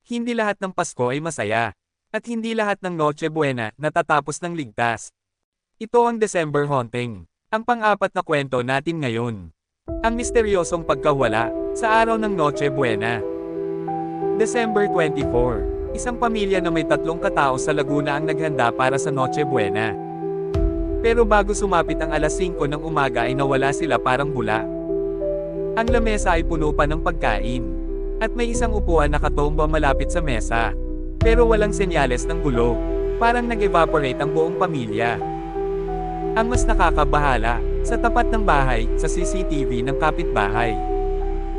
Hindi lahat ng Pasko ay masaya. At hindi lahat ng Noche Buena natatapos ng ligtas. Ito ang December Haunting. Ang pang-apat na kwento natin ngayon. Ang misteryosong pagkawala sa araw ng Noche Buena. December 24. Isang pamilya na may 3 katao sa Laguna ang naghanda para sa Noche Buena. Pero bago sumapit ang alas 5 ng umaga ay nawala sila parang bula. Ang lamesa ay puno pa ng pagkain. At may isang upuan na katomba malapit sa mesa. Pero walang senyales ng gulo. Parang nag-evaporate ang buong pamilya. Ang mas nakakabahala, sa tapat ng bahay, sa CCTV ng kapitbahay.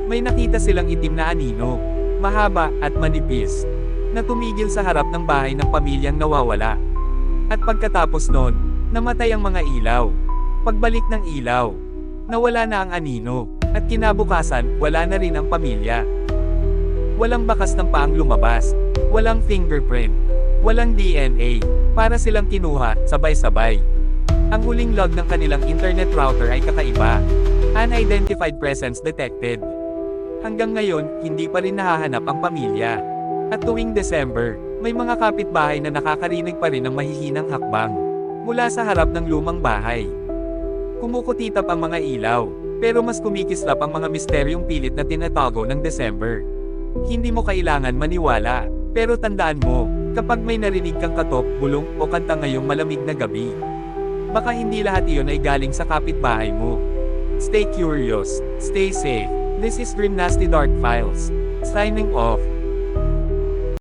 May nakita silang itim na anino, mahaba at manipis, na tumigil sa harap ng bahay ng pamilyang nawawala. At pagkatapos nun, namatay ang mga ilaw. Pagbalik ng ilaw, nawala na ang anino, at kinabukasan, wala na rin ang pamilya. Walang bakas ng paang lumabas, walang fingerprint, walang DNA, para silang kinuha, sabay-sabay. Ang huling log ng kanilang internet router ay kakaiba. Unidentified presence detected. Hanggang ngayon, hindi pa rin nahahanap ang pamilya. At tuwing December, may mga kapitbahay na nakakarinig pa rin ng mahihinang hakbang mula sa harap ng lumang bahay. Kumukutitap ang mga ilaw, pero mas kumikislap ang mga misteryong pilit na tinatago ng December. Hindi mo kailangan maniwala, pero tandaan mo, kapag may narinig kang katok, bulong, o kanta ngayong malamig na gabi, baka hindi lahat iyon ay galing sa kapitbahay mo. Stay curious, stay safe. This is Dream Nasty Dark Files. Signing off.